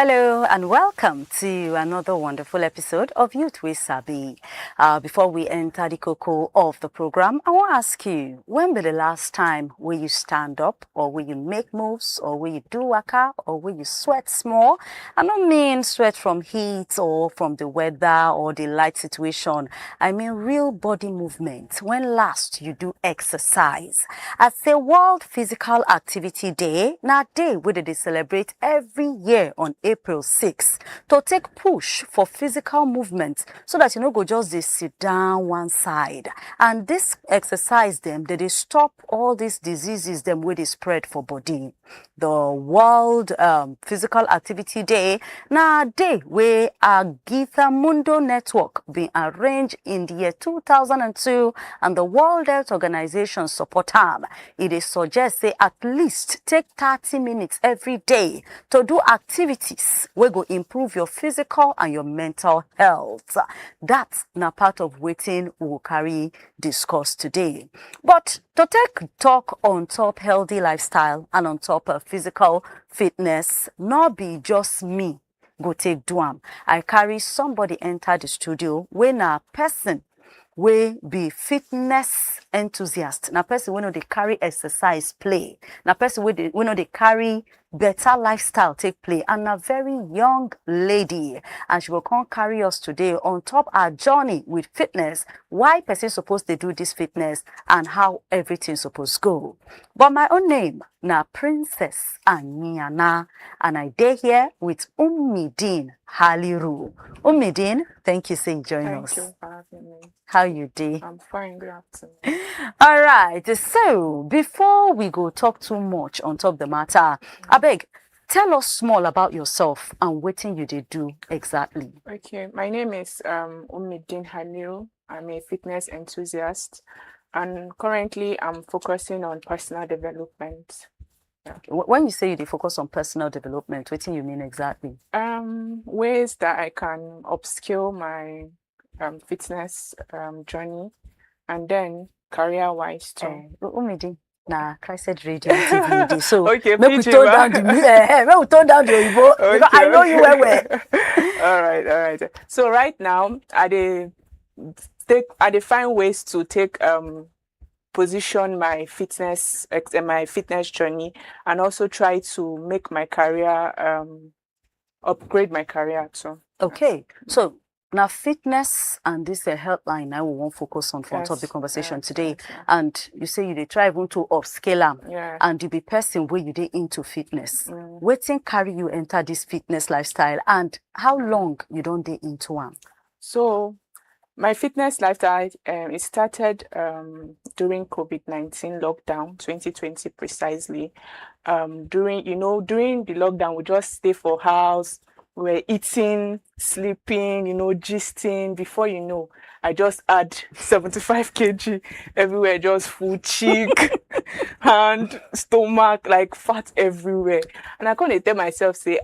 Hello and welcome to another wonderful episode of Youth Wey Sabi. Before we enter the cocoa of the program, I want to ask you, when was the last time will you stand up, or will you make moves, or will you do waka, or will you sweat small? I don't mean sweat from heat or from the weather or the light situation. I mean real body movement. When last you do exercise? As the World Physical Activity Day, now day where they celebrate every year on April 6th to take push for physical movement so that you know go just dey sit down one side. And this exercise them, they stop all these diseases them where they spread for body. The World Physical Activity Day na day where a Githa Mundo Network been arranged in the year 2002, and the World Health Organization support them. It is suggest say at least take 30 minutes every day to do activities wey go improve your physical and your mental health. That's na part of wetin we will carry discuss today. But to take talk on top healthy lifestyle and on top of physical fitness, not be just me go take do am. I carry somebody enter the studio when a person wey be fitness enthusiast, na person wey no dey carry exercise play, na person wey no dey carry better lifestyle take play, and a very young lady, and she will come carry us today on top our journey with fitness, why person supposed to do this fitness and how everything supposed go. But my own name na Princess Anyana, and I dey here with Ummideen Haliru. Ummideen, thank you for joining us. Thank you for having me. How you dey? I'm fine, good afternoon. All right, so before we go talk too much on top the matter, abeg, tell us more about yourself and what you did do exactly. Okay, my name is Ummideen Haliru. I'm a fitness enthusiast, and currently I'm focusing on personal development. Okay. When you say you focus on personal development, what do you mean exactly? Ways that I can upskill my fitness journey, and then career-wise too. Ummideen, na Christ Radio TV. So okay, make we tone down the make we tone down the Oyibo, because I know you well. All right. So right now, I find ways to take position my fitness journey, and also try to make my career upgrade my career too. Okay, so now fitness and this health line I will want focus on for on top of the conversation today. And you say you dey try even to upscale them, and you be person where you dey into fitness. Wetin carry you enter this fitness lifestyle, and how long you don't dey into them? So my fitness lifestyle it started during COVID-19 lockdown 2020 precisely. During the lockdown, we just stay for house. We're eating, sleeping, gisting. Before you know, I just add 75 kg everywhere, just full cheek, hand, stomach, like fat everywhere. And I can't tell myself, say,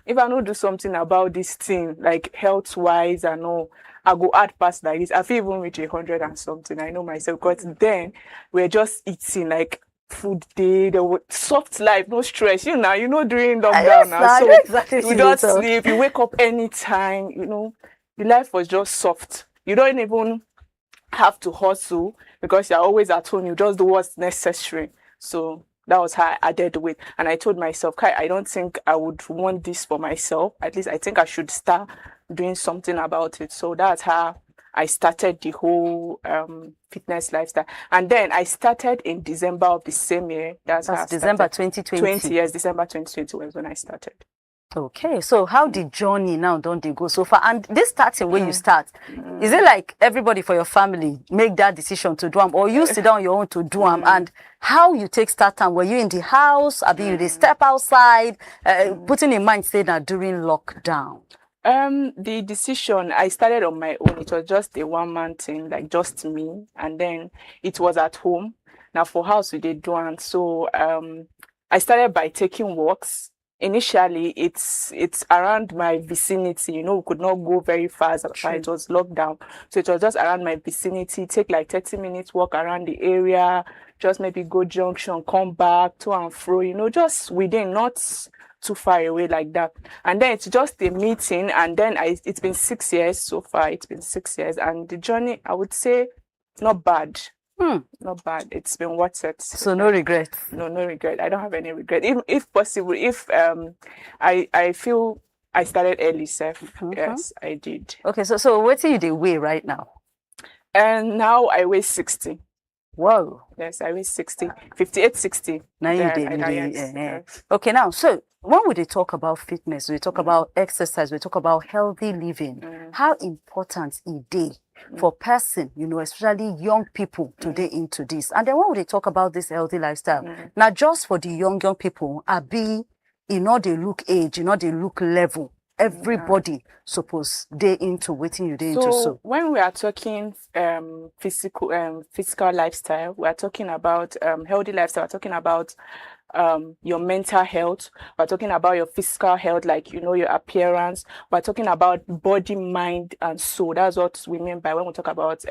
if I don't do something about this thing, like health-wise and all, I go add past like this. I feel even reach 100 and something. I know myself, because then we're just eating like food day, there was soft life, no stress. During lockdown now, so exactly you don't sleep, you wake up anytime. The life was just soft. You don't even have to hustle because you're always at home. You just do what's necessary. So that was how I added weight, and I told myself, I don't think I would want this for myself. At least I think I should start doing something about it. So that's how I started the whole fitness lifestyle. And then I started in December of the same year. That's December 2020. Yes, December 2020 was when I started. Okay, so how the journey now don't they go so far? And this starting when you start, is it like everybody for your family make that decision to do them, or you sit down on your own to do them? And how you take start time? Were you in the house? I mean, you step outside, putting in mind say that during lockdown? The decision, I started on my own. It was just a one-man thing, like just me. And then it was at home. Now for house we did do, and so I started by taking walks. Initially, it's around my vicinity. We could not go very fast. It was lockdown, so it was just around my vicinity. Take like 30 minutes walk around the area. Just maybe go junction, come back to and fro. Just within, not too far away like that. And then it's just a meeting, and then it's been 6 years so far. It's been 6 years, and the journey, I would say, not bad. Not bad. It's been worth it. So no regrets. No regret. I don't have any regret. If possible, if I feel I started early, Seth. Yes, I did. Okay, so what do you weigh right now? And now I weigh 60. Whoa. Yes, I weigh 60. 58, 60. Now you did. Okay, now, so when we talk about fitness, we talk about exercise, we talk about healthy living, how important it is for person, especially young people today into this. And then when we talk about this healthy lifestyle, not just for the young people, they look age, they look level. Everybody suppose they into waiting you they into. So when we are talking physical lifestyle, we are talking about healthy lifestyle. We're talking about your mental health. We're talking about your physical health, like your appearance. We're talking about body, mind, and soul. That's what we mean by when we talk about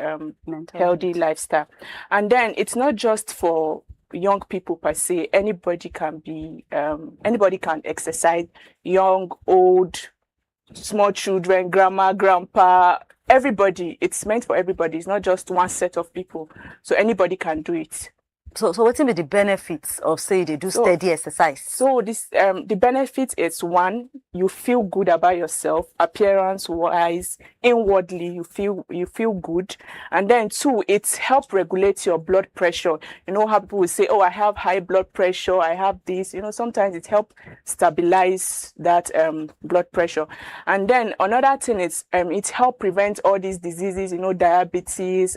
healthy lifestyle. And then it's not just for young people per se. Anybody can exercise. Young, old, small children, grandma, grandpa, everybody. It's meant for everybody. It's not just one set of people. So anybody can do it. So what are the benefits of say they do steady exercise? So this the benefit is, one, you feel good about yourself, appearance wise, inwardly you feel good. And then two, it helps regulate your blood pressure. How people will say, oh, I have high blood pressure, I have this, sometimes it helps stabilize that blood pressure. And then another thing is it helps prevent all these diseases, diabetes,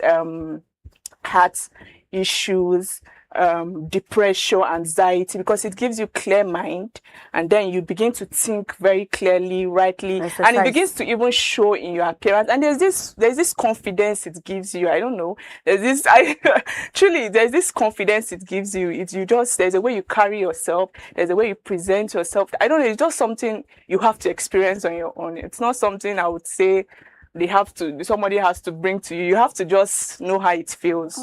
heart issues, depression, anxiety, because it gives you clear mind, and then you begin to think very clearly, rightly, and it begins to even show in your appearance. And there's this confidence it gives you. I don't know. There's this confidence it gives you. There's a way you carry yourself. There's a way you present yourself. I don't know. It's just something you have to experience on your own. It's not something I would say somebody has to bring to you. You have to just know how it feels.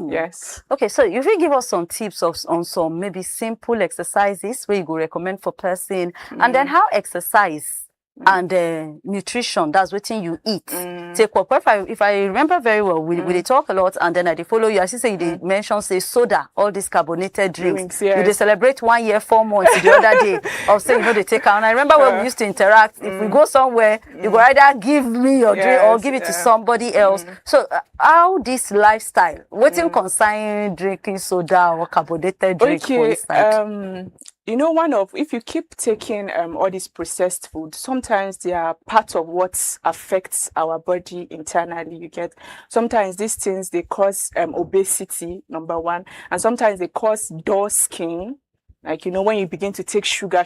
Yes. Okay, so if you give us some tips on some maybe simple exercises where you go recommend for person, and then how exercise and nutrition, that's what you eat. Take what if I remember very well, we talk a lot, and then I follow you. As you say, they mention say soda, all these carbonated drinks. Yes. They celebrate 1 year, 4 months the other day of saying they take out. And I remember when we used to interact. If we go somewhere, you go either give me your drink or give it to somebody else. So how this lifestyle, what in concern drinking soda or carbonated drinks, for instance? If you keep taking all these processed food, sometimes they are part of what affects our body internally. You get, sometimes these things, they cause obesity, number one, and sometimes they cause dull skin. Like, when you begin to take sugar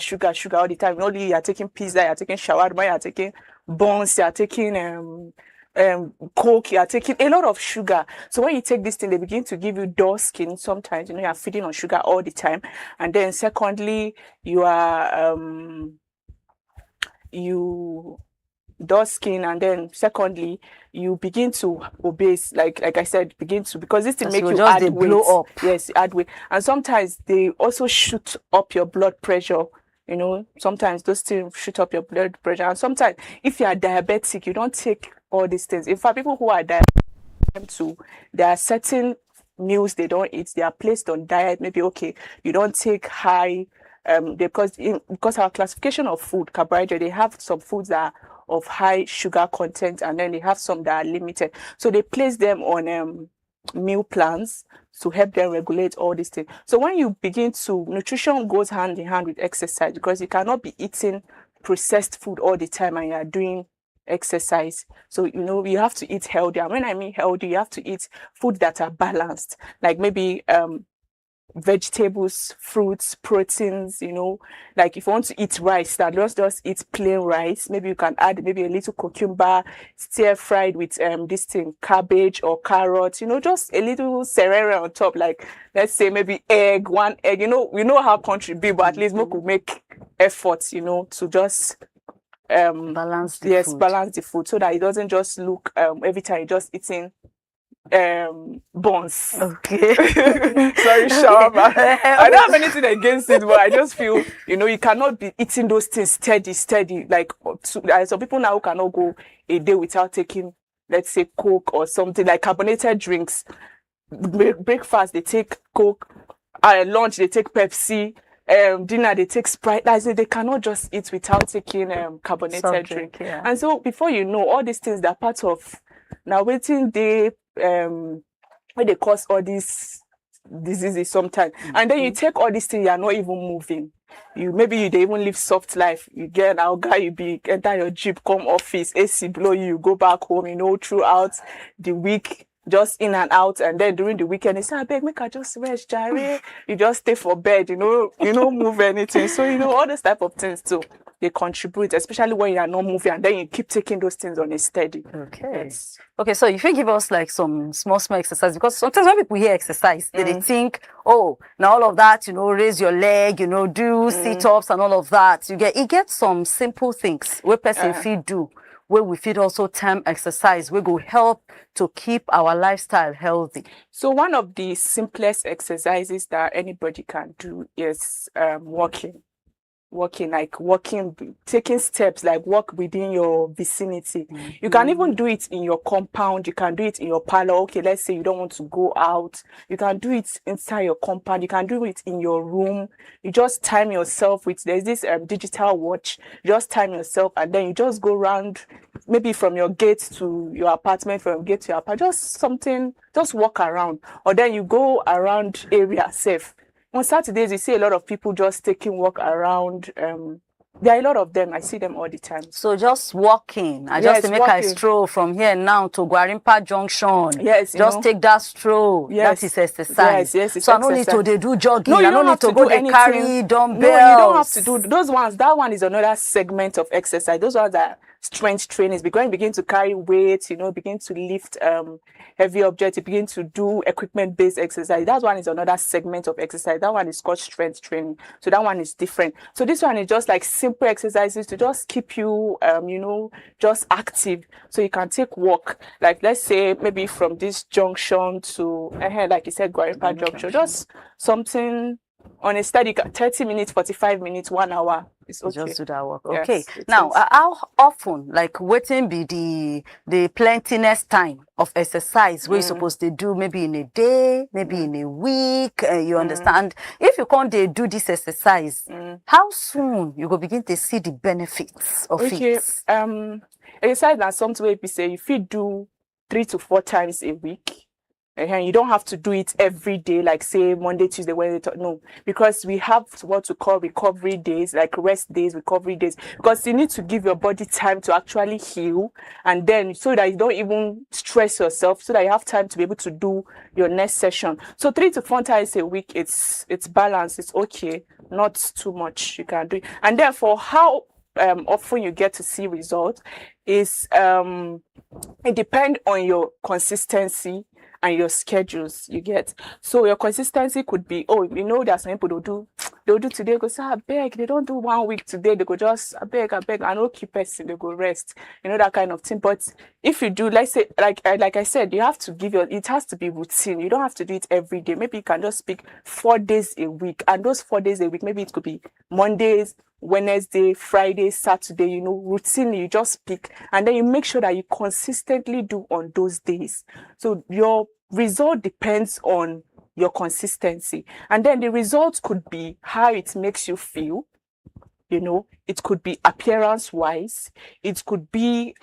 all the time, only you're taking pizza, you're taking shawarma, you're taking buns, you're taking Coke, you're taking a lot of sugar. So when you take this thing, they begin to give you dull skin. Sometimes, you're feeding on sugar all the time. And then secondly, you are dull skin, and then secondly, you begin to obese, like I said, because this thing make you add weight. Blow up. Yes, add weight. And sometimes they also shoot up your blood pressure. Sometimes those things shoot up your blood pressure. And sometimes if you are diabetic, you don't take all these things. In fact, people who are diabetic, there are certain meals they don't eat. They are placed on diet. Maybe, okay, you don't take high, because our classification of food, carbohydrate, they have some foods that are of high sugar content, and then they have some that are limited. So they place them on meal plans to help them regulate all these things. So when you begin to, nutrition goes hand in hand with exercise, because you cannot be eating processed food all the time and you are doing exercise. So you have to eat healthy. And when I mean healthy, you have to eat food that are balanced, like maybe vegetables, fruits, proteins. Like if you want to eat rice, that just eat plain rice. Maybe you can add maybe a little cucumber, stir fried with this thing, cabbage or carrot, just a little serera on top, like let's say maybe one egg. We know how country be, but at least we could make efforts, to just balance the food. Balance the food, so that it doesn't just look every time you're just eating buns. Okay. Sorry, shawarma. I don't have anything against it, but I just feel, you cannot be eating those things steady. Like, some people now cannot go a day without taking, let's say, Coke or something, like carbonated drinks. Breakfast, they take Coke. Lunch, they take Pepsi. Dinner, they take Sprite. Like, they cannot just eat without taking carbonated drink. Yeah. And so before you know, all these things, they're part of now waiting they where they cause all these diseases sometimes. And then you take all these things, you're not even moving. They even live soft life. You get an alga, enter your jeep, come office, AC blow you, go back home, throughout the week, just in and out. And then during the weekend, they say, I beg, make I just rest, Jare. You just stay for bed, you don't move anything. So, all those type of things too, they contribute, especially when you are not moving and then you keep taking those things on a steady. Okay. Yes. Okay, so if you give us like some small exercise, because sometimes when people hear exercise, they think, oh, now all of that, raise your leg, do sit-ups and all of that. It gets some simple things where person fit do, where we fit also term exercise, we go help to keep our lifestyle healthy. So one of the simplest exercises that anybody can do is walking, taking steps, like walk within your vicinity. You can even do it in your compound. You can do it in your parlor. Okay, let's say you don't want to go out. You can do it inside your compound. You can do it in your room. You just time yourself there's this digital watch. You just time yourself and then you just go around, maybe from your gate to your apartment, from your gate to your apartment, just walk around. Or then you go around area safe. On Saturdays, you see a lot of people just taking walk around. There are a lot of them. I see them all the time. So just walking. Just to make a stroll from here now to Gwarimpa Junction. Yes, just take that stroll. Yes. That is exercise. Yes, it's so exercise. I don't need to do jogging. No, you I don't need to go anything. Carry dumbbells. No, you don't have to do those ones. That one is another segment of exercise. Those ones are strength training. Because you begin to carry weights, begin to lift heavy objects, you begin to do equipment-based exercise. That one is another segment of exercise. That one is called strength training. So that one is different. So this one is just like simple exercises to just keep you, just active. So you can take walk. Like let's say maybe from this junction to, like you said, Gwarimpa Junction. Just something on a steady 30 minutes, 45 minutes, 1 hour. It's okay. Just do that work. Yes, okay. Now, how often, like, waiting be the plentiness time of exercise we're supposed to do, maybe in a day, maybe in a week, you understand? If you can't do this exercise, how soon you go begin to see the benefits of it? Exercise na something wey be say you fit do 3 to 4 times a week. You don't have to do it every day, like say Monday, Tuesday, Wednesday. No, because we have what we call recovery days, like rest days, recovery days, because you need to give your body time to actually heal, and then so that you don't even stress yourself, so that you have time to be able to do your next session. So 3 to 4 times a week, it's balanced, it's okay, not too much. You can do it, and therefore how often you get to see results is it depends on your consistency and your schedules, you get. So your consistency could be, there are some people they'll do today, go say, I beg, they don't do 1 week today, they go just, I beg, I don't keep person, they go rest, that kind of thing. But if you do, let's say, like I said, you have to it has to be routine. You don't have to do it every day. Maybe you can just pick 4 days a week, and those 4 days a week, maybe it could be Mondays, Wednesday, Friday, Saturday, routine, you just pick, and then you make sure that you consistently do on those days. So your result depends on your consistency. And then the results could be how it makes you feel. It could be appearance wise. It could be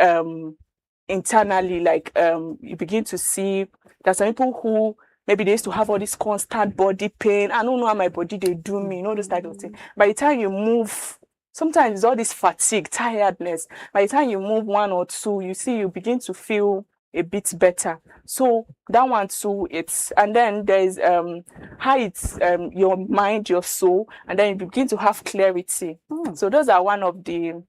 internally, like you begin to see there's some people who maybe they used to have all this constant body pain. I don't know how my body they do me, those type of things. By the time you move, sometimes it's all this fatigue, tiredness. By the time you move 1 or 2, you see you begin to feel a bit better. So that one too, and then there's how it's your mind, your soul, and then you begin to have clarity. So those are one of the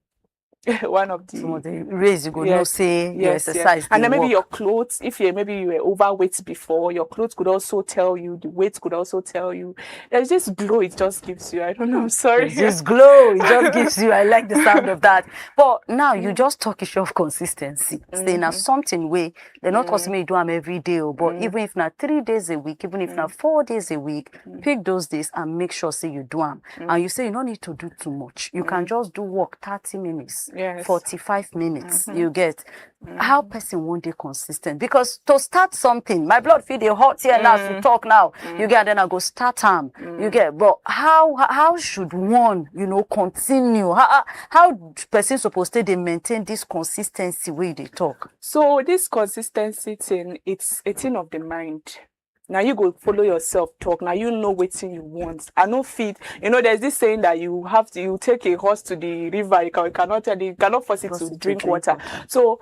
One of Some of the the raise you go no yes, say your yes, yes. exercise And they then maybe your work. clothes, if you maybe you were overweight before, your clothes could also tell you, the weight could also tell you. There's this glow it just gives you. I don't know, I'm sorry. There's this glow, it just gives you. I like the sound of that. But now you just talk issue of consistency. Say now Mm-hmm. something way they're not costing me do them every day, but Mm. even if not 3 days a week, even if not 4 days a week, pick those days and make sure say you do them. And you say you don't need to do too much. You can just do work 30 minutes, Yes. 45 minutes. You get how person won't be consistent, because to start something, my blood feel the hot here now to talk now. You get, then I go start time. You get, but how should one continue? How person supposed to they maintain this consistency way they talk? So this consistency thing, it's a thing of the mind. Now you go follow yourself talk. Now you know what thing you want. I know feed. There's this saying that you take a horse to the river. You cannot force it to drink water. So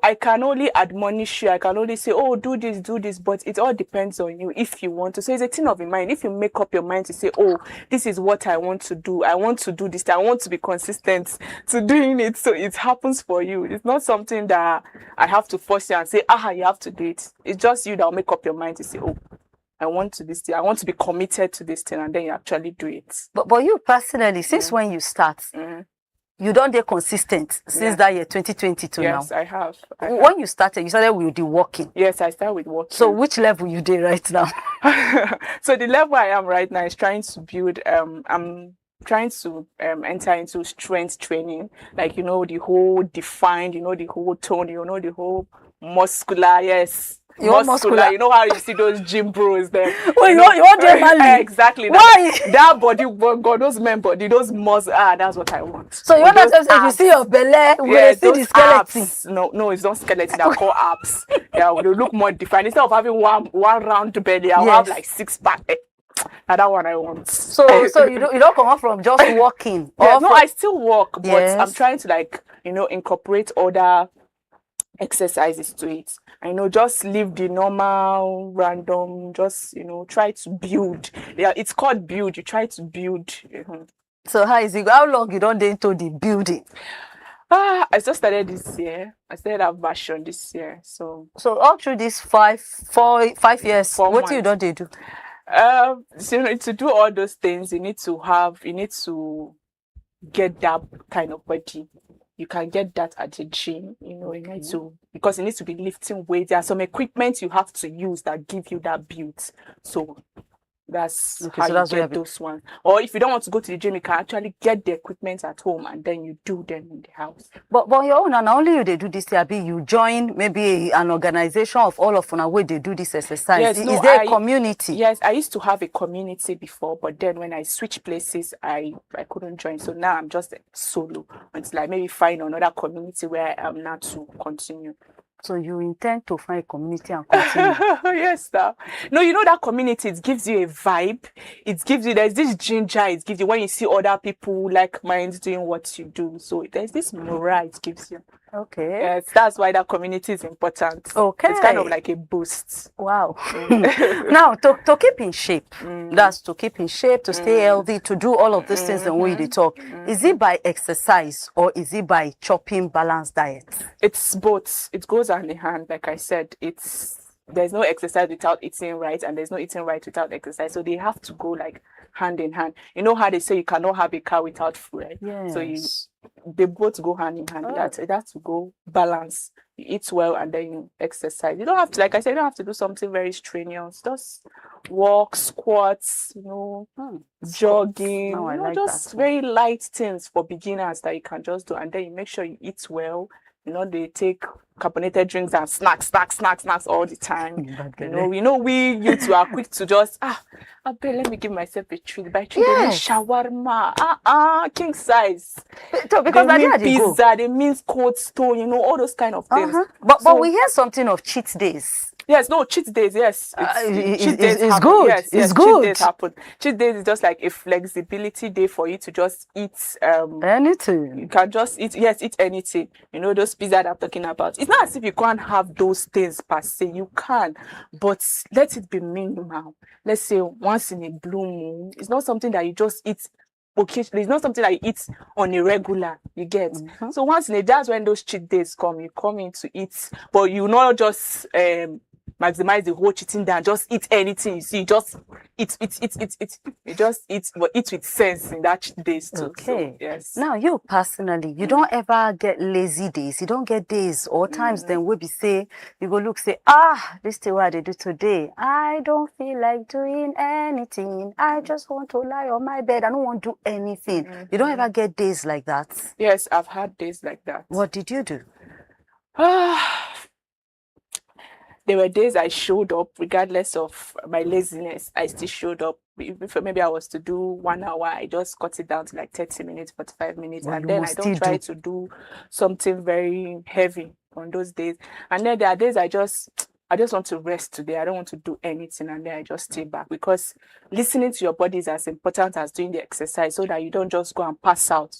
I can only admonish you. I can only say, oh, do this. But it all depends on you if you want to. So it's a thing of the mind. If you make up your mind to say, oh, this is what I want to do. I want to do this. I want to be consistent to doing it. So it happens for you. It's not something that I have to force you and say, you have to do it. It's just you that will make up your mind to say, oh, I want to this thing. I want to be committed to this thing, and then you actually do it. But you personally, since when you start, you don't get consistent since that year 2020 to now. Yes, I have. When you started with the walking. Yes, I started with walking. So which level you did right now? So the level I am right now is trying to build. I'm trying to enter into strength training, like the whole defined, the whole tone, the whole muscular. Yes. Muscular. You know how you see those gym bros there. Well, you want them manly. Exactly. Why? That body, God, those men body, those muscles. That's what I want. So you want to say if you see your belly, we see the skeleton. Abs. No, it's not skeleton. They're called abs. Yeah, they look more defined. Instead of having one round belly, I'll have like 6-pack. And that one I want. So you don't come up from just walking. Yeah, no, I still walk, but I'm trying to incorporate other exercises to it. Just leave the normal random, just try to build. Yeah, it's called build. You try to build. So how is it? How long you don't into the building? I just started this year. I started that version this year. So all through these 5 years, what you don't do? To do all those things, you need to get that kind of body. You can get that at the gym, you need to, because it needs to be lifting weights. There are some equipment you have to use that give you that build. So that's how you get those ones. Or if you don't want to go to the gym, you can actually get the equipment at home and then you do them in the house. But your own, and only you they do this, you join maybe an organization of all of them where they do this exercise. Yes, is there a community? Yes, I used to have a community before, but then when I switched places, I couldn't join. So now I'm just solo until I maybe find another community where I am now to continue. So you intend to find a community and continue? Yes, sir. No, that community, it gives you a vibe. It gives you, there's this ginger it gives you when you see other people like minds doing what you do. So there's this morale it gives you. Okay. Yes, that's why that community is important. Okay. It's kind of like a boost. Wow. Now, to keep in shape, that's to keep in shape, to stay healthy, to do all of these things the way they talk. Is it by exercise or is it by chopping balanced diet? It's both. It goes hand in hand. Like I said, there's no exercise without eating right, and there's no eating right without exercise. So they have to go like hand in hand. You know how they say you cannot have a car without food, right? Yes. So they both go hand in hand. It has to go balance. You eat well and then you exercise. You don't have to, like I said, you don't have to do something very strenuous. Just walk, squats, jogging, just very light things for beginners that you can just do. And then you make sure you eat well. They take carbonated drinks and snacks all the time. We youths are quick to just let me give myself a treat. By treat, they mean shawarma, king size. So because they mean pizza, they mean cold stone, all those kind of things. But we hear something of cheat days. Yes, no, cheat days, yes. Cheat days is good. Yes, it's good. Cheat days happen. Cheat days is just like a flexibility day for you to just eat anything. You can just eat anything. Those pizza that I'm talking about. It's not as if you can't have those things per se. You can, but let it be minimal. Let's say once in a blue moon. It's not something that you just eat occasion. It's not something that you eat on a regular. You get. So once in a, that's when those cheat days come. You come in to eat, but you not just maximize the whole cheating down. Just eat anything you see. Just eat. You just eat, but eat with sense in that cheat days too. Okay. So, yes. Now, you personally, you don't ever get lazy days. You don't get days or times then we be say, you go look, say, this thing what I do today. I don't feel like doing anything. I just want to lie on my bed. I don't want to do anything. You don't ever get days like that? Yes, I've had days like that. What did you do? There were days I showed up regardless of my laziness. I still showed up. If maybe I was to do 1 hour, I just cut it down to like 30 minutes, 45 minutes. Well, and then I don't try to do something very heavy on those days. And then there are days I just want to rest today. I don't want to do anything. And then I just stay back, because listening to your body is as important as doing the exercise, so that you don't just go and pass out,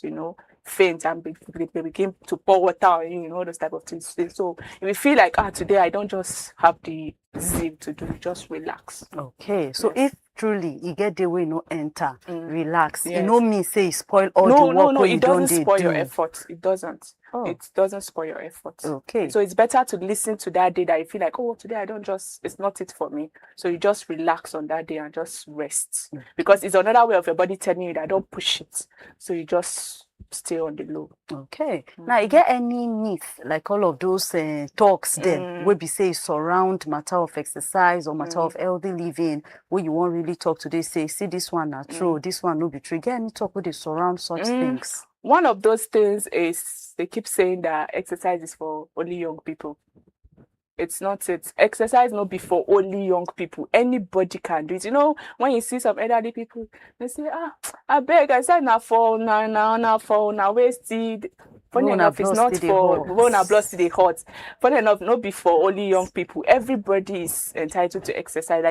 faint and begin to pour water on you, those type of things. So if you feel like today I don't just have the zeal to do, just relax. Okay, so if truly you get the way enter, relax. Yes. Me say spoil all the work. No, it doesn't spoil your effort. It doesn't. It doesn't spoil your effort. Okay. So it's better to listen to that day that you feel like, today it's not it for me. So you just relax on that day and just rest. Because it's another way of your body telling you that don't push it. So you just stay on the low. Okay. Now, you get any myth, like all of those talks then, where be say surround matter of exercise or matter of healthy living, where you won't really talk today, say, see this one not true, this one no be true. Get any talk where they surround such things? One of those things is they keep saying that exercise is for only young people. It's not it. Exercise not be for only young people. Anybody can do it. When you see some elderly people, they say, I beg, I said now for now wasted. Funny enough, it's not for blood to the heart. Funny enough, not be for only young people. Everybody is entitled to exercise.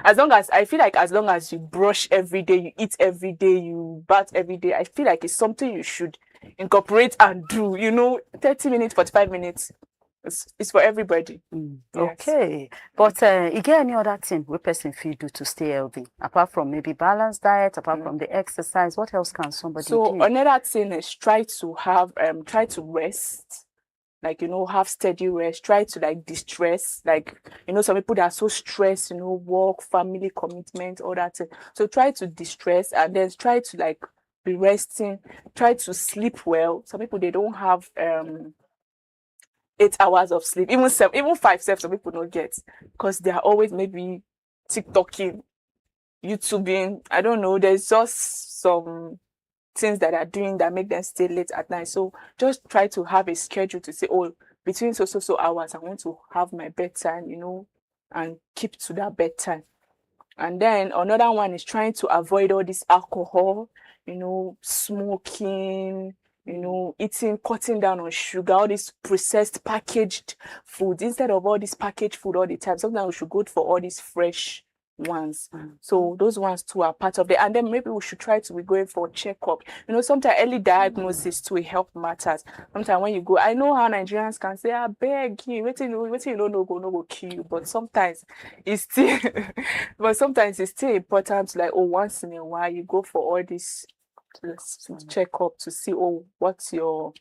As long as you brush every day, you eat every day, you bath every day, I feel like it's something you should incorporate and do. 30 minutes, 45 minutes. It's for everybody. Yes. Okay. But you get any other thing where person feel do to stay healthy? Apart from maybe balanced diet, apart from the exercise, what else can somebody do? So another thing is try to rest. Have steady rest. Try to distress. Some people that are so stressed, work, family commitment, all that. So try to distress and then try to be resting. Try to sleep well. Some people, they don't have 8 hours of sleep, even 5 steps some people don't get, because they are always maybe TikToking, YouTubing. I don't know. There's just some things that are doing that make them stay late at night. So just try to have a schedule to say, between so hours, I want to have my bedtime, and keep to that bedtime. And then another one is trying to avoid all this alcohol, smoking, cutting down on sugar, all this processed packaged food, instead of all this packaged food all the time. Sometimes we should go for all these fresh ones. So those ones too are part of it. And then maybe we should try to be going for a checkup. Sometimes early diagnosis too help matters. Sometimes when you go, I know how Nigerians can say, I beg you, wait till you don't know go kill you. But sometimes it's still important to once in a while you go for all this check up to see what's your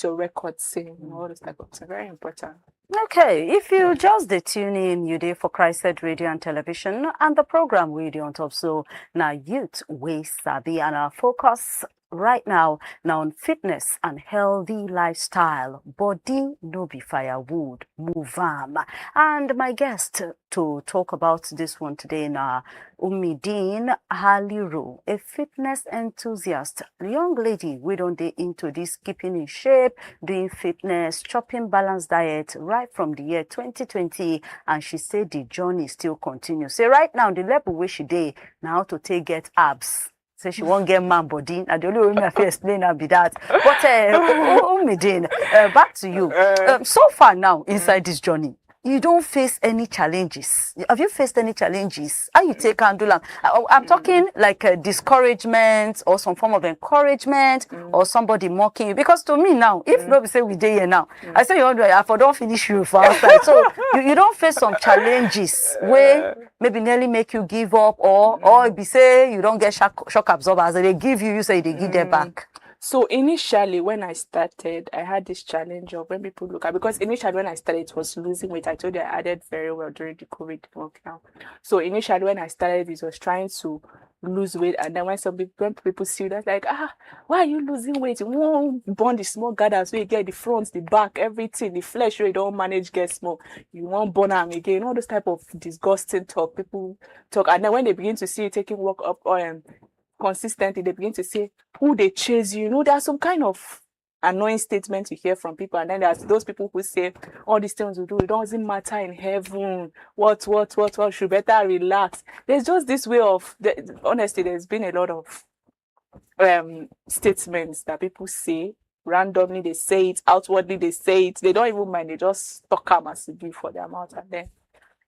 record saying, all this type of thing. Very important. Okay, if you just tune in, you there for Christ Radio and Television, and the program we do on top. So now Youth Wey Sabi, and our focus right now on fitness and healthy lifestyle. Body no be firewood, move on. And my guest to talk about this one today now, Umideen Haliru, a fitness enthusiast, young lady. We don't get into this keeping in shape, doing fitness, chopping balanced diet right from the year 2020, and she said the journey still continues. Say right now the level where she did now to take get abs. Say she won't get man body. And the only way I have to explain her be that. But Umideen, back to you. So far now inside this journey, you don't face any challenges. Have you faced any challenges? How you take handle am? I'm talking like a discouragement or some form of encouragement or somebody mocking you. Because to me now, if nobody say we dey here now, I say you want to, I for don't finish you for outside. So you don't face some challenges where maybe nearly make you give up or if you say you don't get shock absorbers, they give you say they give them back. So initially, when I started, I had this challenge of when people look at, because initially when I started, it was losing weight. I told you I added very well during the COVID lockdown. So initially when I started, it was trying to lose weight, and then when people see you, that's like, why are you losing weight? You won't burn the small gather, so you get the front, the back, everything, the flesh where you don't manage get small. You won't burn them again. All those type of disgusting talk people talk, and then when they begin to see you taking work up consistently, they begin to say who they chase you. You know, there are some kind of annoying statements you hear from people, and then there's those people who say all these things we do, it doesn't matter in heaven. What? Should better relax. There's just this way of honestly, there's been a lot of statements that people say randomly. They say it outwardly, they say it, they don't even mind, they just talk them as to do for their mouth. And then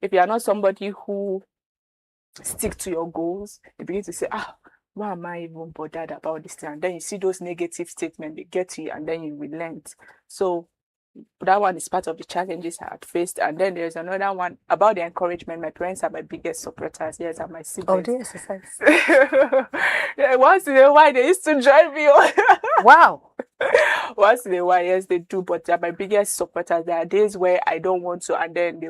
if you are not somebody who stick to your goals, you begin to say, why am I even bothered about this thing? And then you see those negative statements, they get to you, and then you relent. So that one is part of the challenges I had faced. And then there's another one about the encouragement. My parents are my biggest supporters. Yes, and my siblings. Oh, they exercise. Yeah, once in a while, they used to drive me on. Wow. Once in a while, yes, they do, but they're my biggest supporters. There are days where I don't want to, and then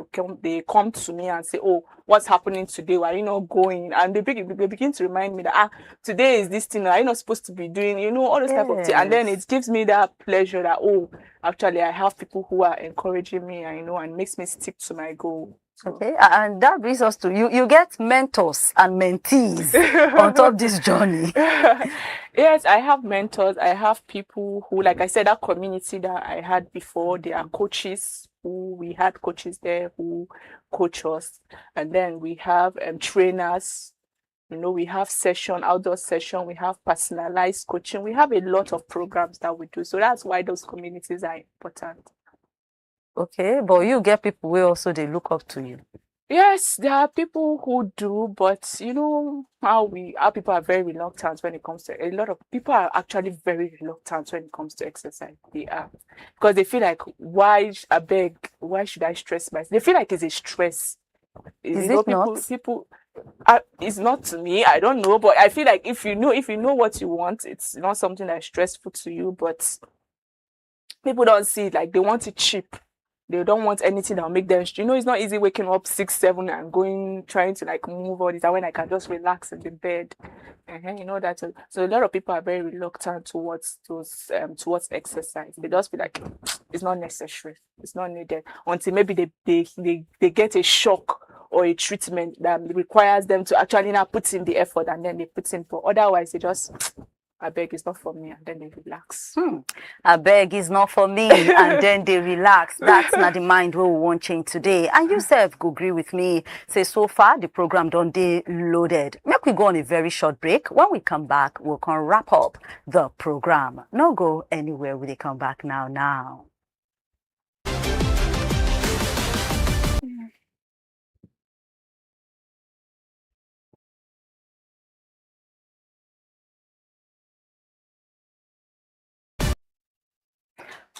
they come to me and say, oh, what's happening today? Why are you not going? And they begin to remind me that, today is this thing, are you not supposed to be doing, all those type of things. And then it gives me that pleasure that, oh, actually, I have people who are encouraging me, and makes me stick to my goal. Okay, and that brings us to you get mentors and mentees on top of this journey. Yes, I have mentors. I have people who, like I said, that community that I had before, they are coaches we had coaches there who coach us. And then we have trainers. We have outdoor session, we have personalized coaching. We have a lot of programs that we do. So that's why those communities are important. Okay, but you get people who also they look up to you. Yes, there are people who do, but how people are very reluctant when it comes to, a lot of people are actually very reluctant when it comes to exercise. They are, because they feel like, why should I stress myself? They feel like it's a stress. Is it not? People, it's not to me. I don't know, but I feel like if you know what you want, it's not something that's stressful to you. But people don't see it, like they want it cheap. They don't want anything that will make them, it's not easy waking up 6, 7 and trying to like move all this, and when I can just relax in the bed. That. So a lot of people are very reluctant towards exercise. They just feel like it's not necessary, it's not needed, until maybe they get a shock or a treatment that requires them to actually now put in the effort, and then they put in. But otherwise, they just, I beg, it's not for me, and then they relax. I beg, it's not for me, and then they relax. That's not the mind we won't change today. And you self go agree with me. Say so far the program done dey loaded. Make we go on a very short break. When we come back, we'll come wrap up the program. No go anywhere. We come back now.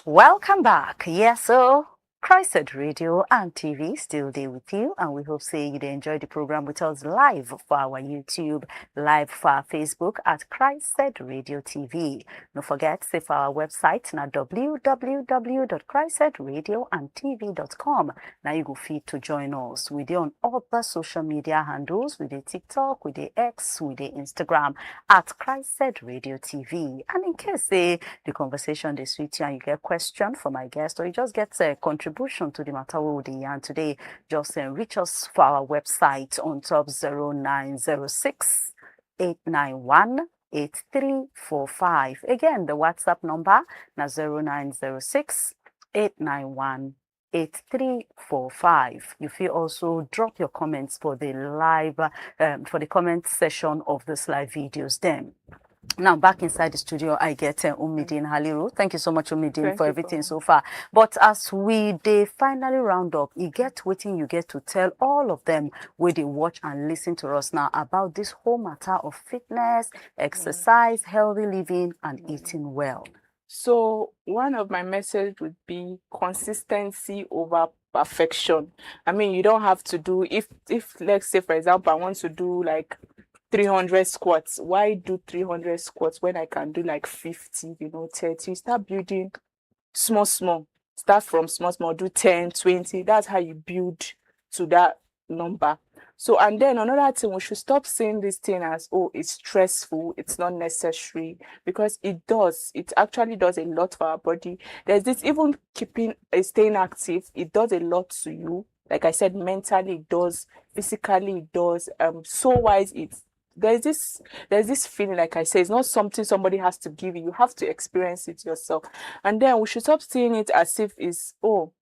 Welcome back. Yes, so Christ Radio and TV still there with you, and we hope say you enjoy the program with us live for our YouTube, live for our Facebook at Christ Radio TV. Don't forget, say for our website now www.christradioandtv.com. Now you go fit to join us. We do on all the social media handles, with the TikTok, with the X, with the Instagram at Christ Radio TV. And in case say the conversation is sweet you and you get question from my guest, or you just get a contribution to the matter we will yarn today, just reach us for our website on top 0906 891 8345. Again, the WhatsApp number now 0906 891 8345. You feel also drop your comments for the live for the comment session of this live videos then. Now, back inside the studio, I get Umidin Haliru. Thank you so much, Umidin, Thank for you everything for so far. But as they finally round up, you get waiting, you get to tell all of them where they watch and listen to us now about this whole matter of fitness, exercise, healthy living, and eating well. So one of my message would be consistency over perfection. I mean, you don't have to do if let's say for example I want to do like 300 squats. Why do 300 squats when I can do like 50, 30? You start building small, small. Start from small, small, do 10, 20. That's how you build to that number. So, and then another thing, we should stop saying this thing as, oh, it's stressful, it's not necessary, because it does. It actually does a lot for our body. There's this, even staying active, it does a lot to you. Like I said, mentally it does, physically it does. So wise it's there's this feeling, like I say, it's not something somebody has to give you. You have to experience it yourself. And then we should stop seeing it as if it's, oh,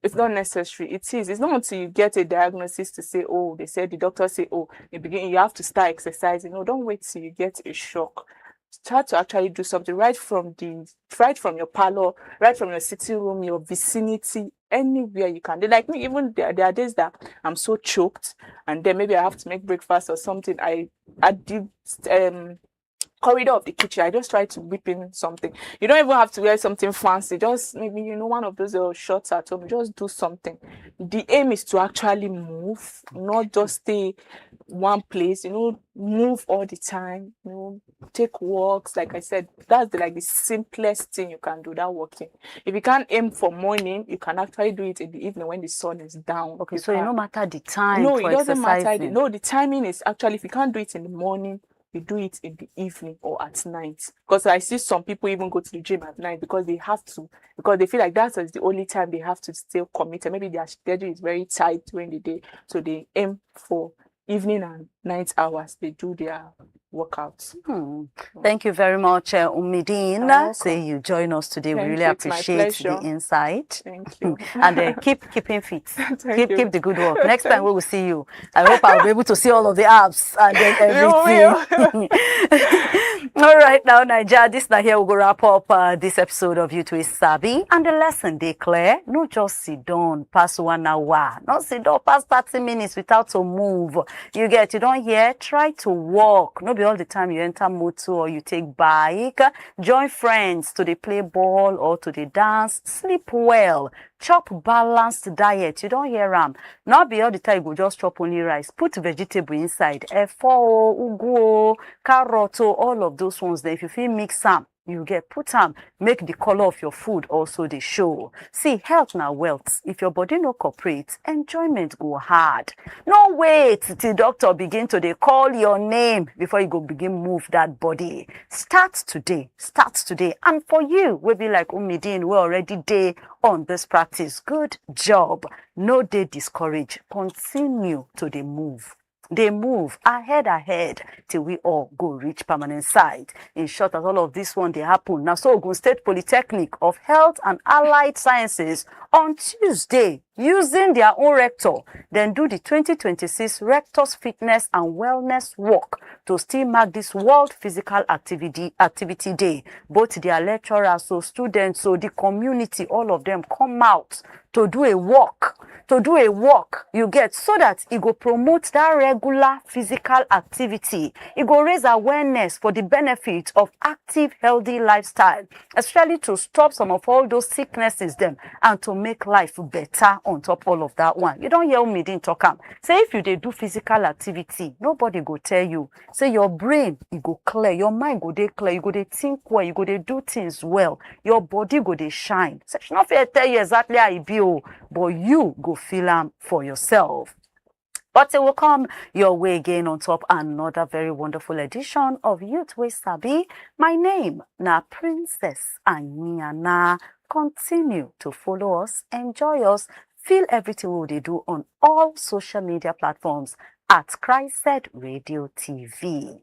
it's not necessary. It is. It's not until you get a diagnosis to say, oh, they said, the doctor say, oh, in the beginning you have to start exercising. No, don't wait till you get a shock. Start to actually do something right from your parlor, right from your sitting room, your vicinity, anywhere you can. They like me, even there are days that I'm so choked, and then maybe I have to make breakfast or something. I at the corridor of the kitchen, I just try to whip in something. You don't even have to wear something fancy. Just maybe, one of those shorts at home. Just do something. The aim is to actually move, not just stay one place. Move all the time. Take walks. Like I said, that's the simplest thing you can do. That walking. If you can't aim for morning, you can actually do it in the evening when the sun is down. Okay, so it no matter the time No, for it doesn't matter. exercising. No, the timing is actually, if you can't do it in the morning, you do it in the evening or at night. Because I see some people even go to the gym at night because they have to, because they feel like that's the only time they have to still commit. And maybe their schedule is very tight during the day, so they aim for evening and night hours. They do their workouts. Thank you very much, Umidin. Say you join us today. We really appreciate the insight. Thank you. And keep keeping fit. Keep the good work. Next time we will see you. I hope I'll be able to see all of the apps and then everything. All right, now, Naija, this now here we'll go wrap up this episode of Youth Wey Sabi. And the lesson they clear, no just sit down past 1 hour. Not sit down past 30 minutes without to move. You don't hear? Try to walk. No be all the time you enter motor or you take bike. Join friends to the play ball or to the dance. Sleep well. Chop balanced diet. You don't hear not be all the time you go just chop only rice. Put vegetable inside. Efo, ugu, carrot, all of those ones. Then if you feel mix them, you put them, make the color of your food also the show. See, health now wealth. If your body no cooperates, enjoyment go hard. No wait till doctor begin to dey call your name before you go begin move that body. Start today. And for you, we be like Umidin, we already day on this practice. Good job. No dey discourage. Continue to dey move. They move ahead till we all go reach permanent site. In short, as all of this one they happen. Now, so Ogun State Polytechnic of Health and Allied Sciences on Tuesday, using their own rector, then do the 2026 Rectors Fitness and Wellness Walk to still mark this World Physical Activity Day. Both their lecturers, so students, so the community, all of them come out to do a walk. You get, so that it go promote that regular physical activity. It go raise awareness for the benefit of active, healthy lifestyle, especially to stop some of all those sicknesses them and to make life better on top all of that one. You don't hear me didn't talk am. Say if you do physical activity, nobody go tell you. Say your brain, it go clear, your mind go dey clear, you go dey think well, you go dey do things well, your body go dey shine. So she not fair tell you exactly how it be, but you go feel am for yourself. But it will come your way again on top another very wonderful edition of Youth Wey Sabi. My name na Princess Anyana. Continue to follow us, enjoy us, feel everything we do on all social media platforms at Christ Radio TV.